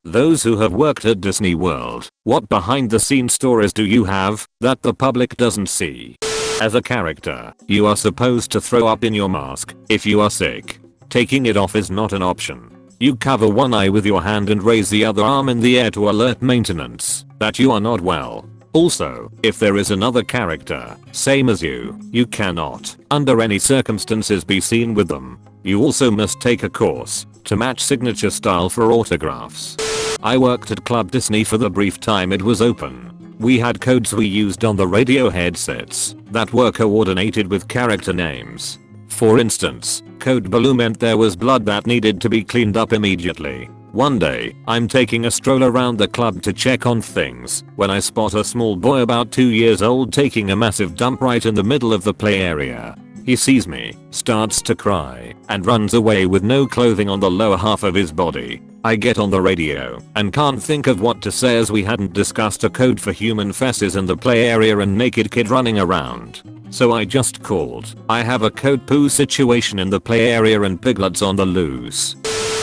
Those who have worked at Disney World, what behind the scenes stories do you have that the public doesn't see? As a character, you are supposed to throw up in your mask if you are sick. Taking it off is not an option. You cover one eye with your hand and raise the other arm in the air to alert maintenance that you are not well. Also, if there is another character, same as you cannot, under any circumstances, be seen with them. You also must take a course to match signature style for autographs. I worked at Club Disney for the brief time it was open. We had codes we used on the radio headsets that were coordinated with character names. For instance, code blue meant there was blood that needed to be cleaned up immediately. One day, I'm taking a stroll around the club to check on things when I spot a small boy about 2 years old taking a massive dump right in the middle of the play area. He sees me, starts to cry, and runs away with no clothing on the lower half of his body. I get on the radio and can't think of what to say as we hadn't discussed a code for human faces in the play area and naked kid running around. So I just called. I have a code poo situation in the play area and piglets on the loose.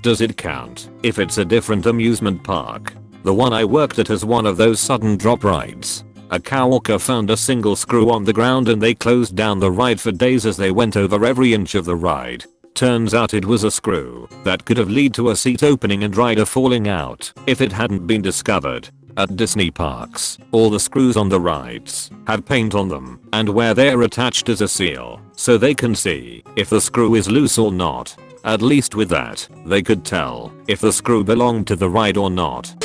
Does it count if it's a different amusement park? The one I worked at has one of those sudden drop rides. A coworker found a single screw on the ground and they closed down the ride for days as they went over every inch of the ride. Turns out it was a screw that could have led to a seat opening and rider falling out if it hadn't been discovered. At Disney parks, all the screws on the rides have paint on them, and where they're attached is a seal, so they can see if the screw is loose or not. At least with that, they could tell if the screw belonged to the ride or not.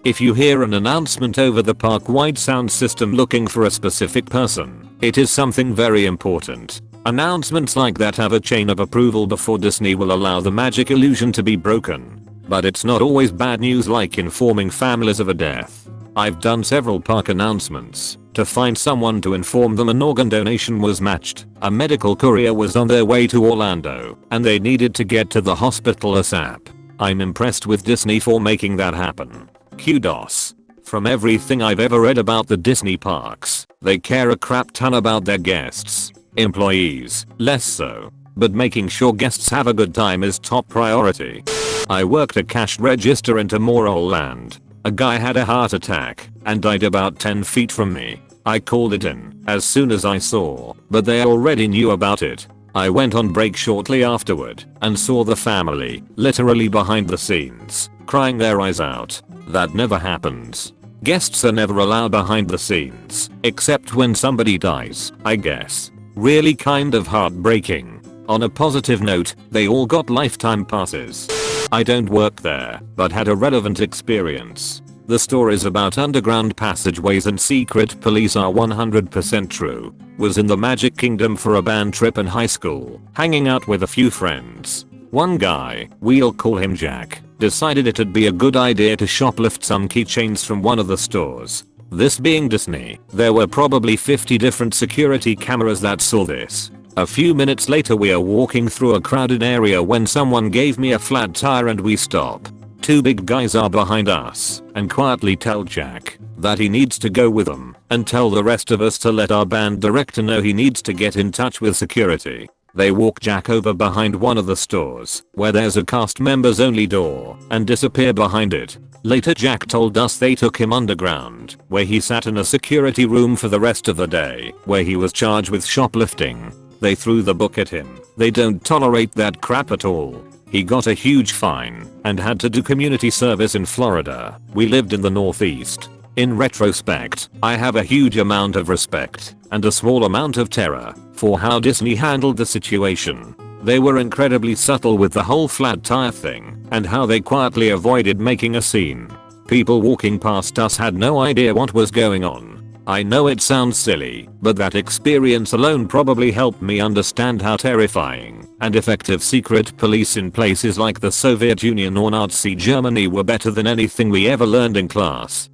If you hear an announcement over the park-wide sound system looking for a specific person, it is something very important. Announcements like that have a chain of approval before Disney will allow the magic illusion to be broken. But it's not always bad news, like informing families of a death. I've done several park announcements to find someone to inform them an organ donation was matched. A medical courier was on their way to Orlando and they needed to get to the hospital ASAP. I'm impressed with Disney for making that happen. Kudos. From everything I've ever read about the Disney parks, they care a crap ton about their guests. Employees, less so. But making sure guests have a good time is top priority. I worked a cash register in Tomorrowland. A guy had a heart attack and died about 10 feet from me. I called it in as soon as I saw, but they already knew about it. I went on break shortly afterward and saw the family, literally behind the scenes, crying their eyes out. That never happens. Guests are never allowed behind the scenes, except when somebody dies, I guess. Really kind of heartbreaking. On a positive note, they all got lifetime passes. I don't work there, but had a relevant experience. The stories about underground passageways and secret police are 100% true. Was in the Magic Kingdom for a band trip in high school, hanging out with a few friends. One guy, we'll call him Jack, decided it'd be a good idea to shoplift some keychains from one of the stores. This being Disney, there were probably 50 different security cameras that saw this. A few minutes later we are walking through a crowded area when someone gave me a flat tire and we stop. Two big guys are behind us and quietly tell Jack that he needs to go with them and tell the rest of us to let our band director know he needs to get in touch with security. They walk Jack over behind one of the stores where there's a cast members only door and disappear behind it. Later Jack told us they took him underground where he sat in a security room for the rest of the day where he was charged with shoplifting. They threw the book at him. They don't tolerate that crap at all. He got a huge fine and had to do community service in Florida. We lived in the Northeast. In retrospect, I have a huge amount of respect and a small amount of terror for how Disney handled the situation. They were incredibly subtle with the whole flat tire thing and how they quietly avoided making a scene. People walking past us had no idea what was going on. I know it sounds silly, but that experience alone probably helped me understand how terrifying and effective secret police in places like the Soviet Union or Nazi Germany were better than anything we ever learned in class.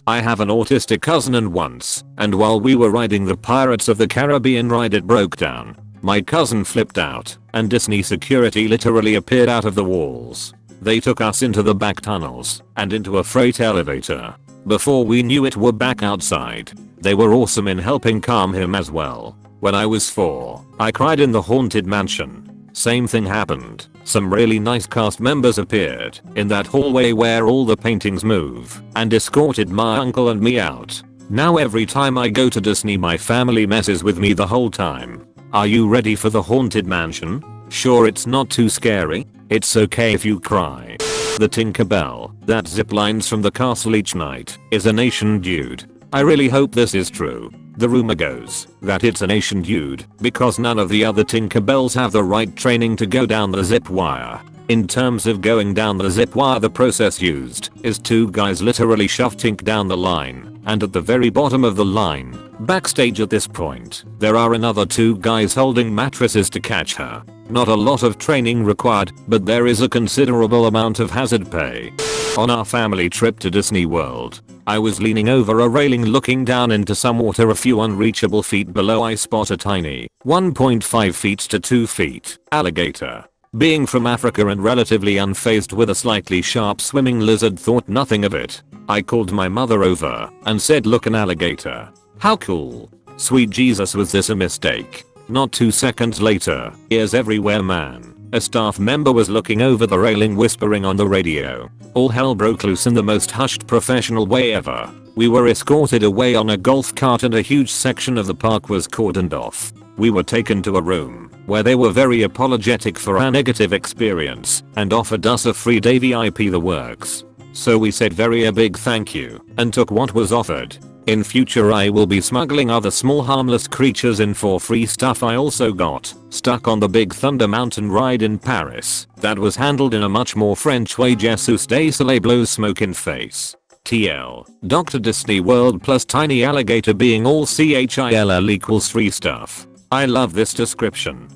I have an autistic cousin and while we were riding the Pirates of the Caribbean ride it broke down. My cousin flipped out and Disney security literally appeared out of the walls. They took us into the back tunnels and into a freight elevator. Before we knew it, we're back outside. They were awesome in helping calm him as well. When I was 4, I cried in the Haunted Mansion. Same thing happened. Some really nice cast members appeared in that hallway where all the paintings move and escorted my uncle and me out. Now every time I go to Disney my family messes with me the whole time. Are you ready for the Haunted Mansion? Sure, it's not too scary. It's okay if you cry. The Tinkerbell that ziplines from the castle each night is an Asian dude. I really hope this is true. The rumor goes that it's an Asian dude because none of the other Tinkerbells have the right training to go down the zip wire. In terms of going down the zip wire, the process used is 2 guys literally shove Tink down the line, and at the very bottom of the line, backstage at this point, there are another 2 guys holding mattresses to catch her. Not a lot of training required, but there is a considerable amount of hazard pay. On our family trip to Disney World, I was leaning over a railing looking down into some water a few unreachable feet below. I spot a tiny 1.5 feet to 2 feet alligator. Being from Africa and relatively unfazed with a slightly sharp swimming lizard, thought nothing of it. I called my mother over and said, "Look, an alligator. How cool." Sweet Jesus, was this a mistake? Not 2 seconds later, ears everywhere, man. A staff member was looking over the railing whispering on the radio. All hell broke loose in the most hushed professional way ever. We were escorted away on a golf cart and a huge section of the park was cordoned off. We were taken to a room where they were very apologetic for our negative experience and offered us a free day VIP, the works. So we said a big thank you and took what was offered. In future I will be smuggling other small harmless creatures in for free stuff. I also got stuck on the Big Thunder Mountain ride in Paris that was handled in a much more French way. Jesus de Soleil blows smoke in face. TL. Dr. Disney World plus tiny alligator being all CHILL equals free stuff. I love this description.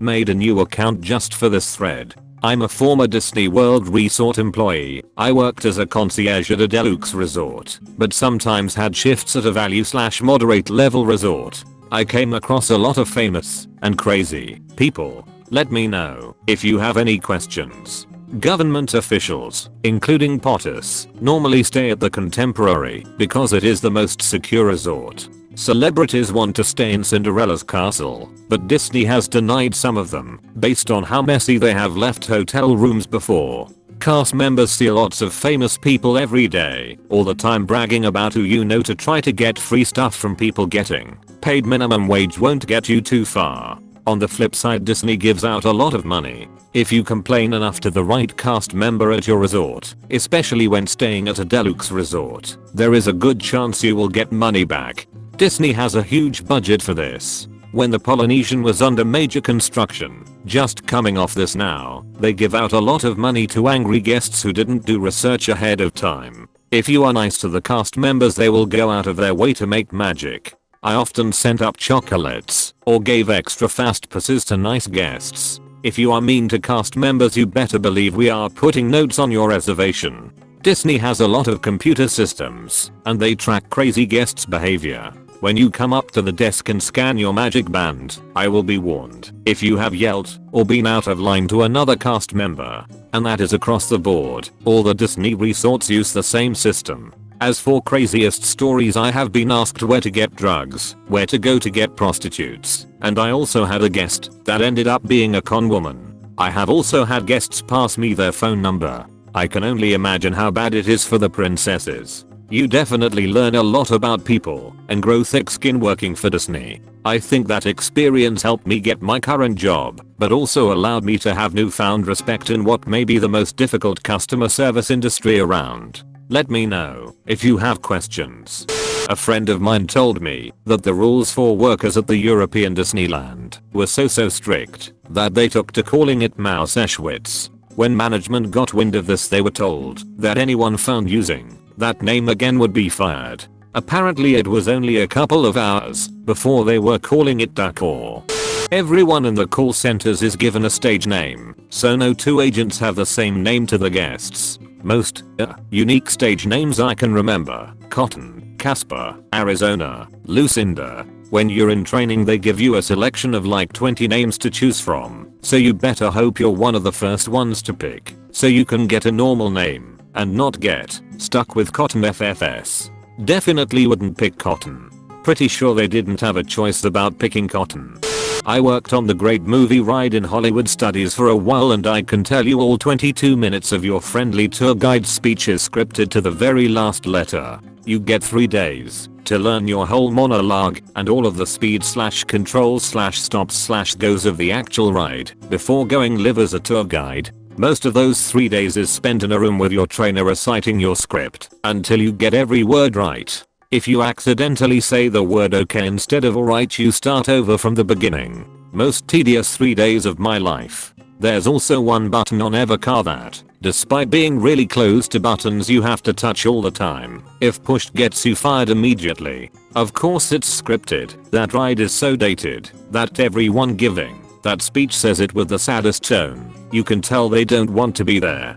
Made a new account just for this thread. I'm a former Disney World Resort employee. I worked as a concierge at a deluxe resort, but sometimes had shifts at a value/moderate level resort. I came across a lot of famous and crazy people. Let me know if you have any questions. Government officials, including POTUS, normally stay at the Contemporary because it is the most secure resort. Celebrities want to stay in Cinderella's castle, but Disney has denied some of them based on how messy they have left hotel rooms before. Cast members see lots of famous people every day, all the time bragging about who you know to try to get free stuff from people. Getting paid minimum wage won't get you too far. On the flip side, Disney gives out a lot of money. If you complain enough to the right cast member at your resort, especially when staying at a deluxe resort, there is a good chance you will get money back. Disney has a huge budget for this. When the Polynesian was under major construction, just coming off this now, they give out a lot of money to angry guests who didn't do research ahead of time. If you are nice to the cast members, they will go out of their way to make magic. I often sent up chocolates or gave extra fast passes to nice guests. If you are mean to cast members, you better believe we are putting notes on your reservation. Disney has a lot of computer systems, and they track crazy guests' behavior. When you come up to the desk and scan your magic band, I will be warned if you have yelled or been out of line to another cast member. And that is across the board. All the Disney resorts use the same system. As for craziest stories, I have been asked where to get drugs, where to go to get prostitutes, and I also had a guest that ended up being a con woman. I have also had guests pass me their phone number. I can only imagine how bad it is for the princesses. You definitely learn a lot about people and grow thick skin working for Disney. I think that experience helped me get my current job, but also allowed me to have newfound respect in what may be the most difficult customer service industry around. Let me know if you have questions. A friend of mine told me that the rules for workers at the European Disneyland were so strict that they took to calling it Mauseschwitz. When management got wind of this, they were told that anyone found using that name again would be fired. Apparently it was only a couple of hours before they were calling it Ducor. Everyone in the call centers is given a stage name, so no two agents have the same name to the guests. Most unique stage names I can remember: Cotton, Casper, Arizona, Lucinda. When you're in training, they give you a selection of like 20 names to choose from, so you better hope you're one of the first ones to pick, so you can get a normal name and not get stuck with Cotton FFS. Definitely wouldn't pick Cotton. Pretty sure they didn't have a choice about picking Cotton. I worked on the great movie ride in Hollywood Studies for a while, and I can tell you all 22 minutes of your friendly tour guide speech is scripted to the very last letter. You get 3 days to learn your whole monologue and all of the speed / control / stops / goes of the actual ride before going live as a tour guide. Most of those 3 days is spent in a room with your trainer reciting your script until you get every word right. If you accidentally say the word okay instead of alright, you start over from the beginning. Most tedious 3 days of my life. There's also one button on every car that, despite being really close to buttons you have to touch all the time, if pushed gets you fired immediately. Of course it's scripted. That ride is so dated that everyone giving that speech says it with the saddest tone. You can tell they don't want to be there.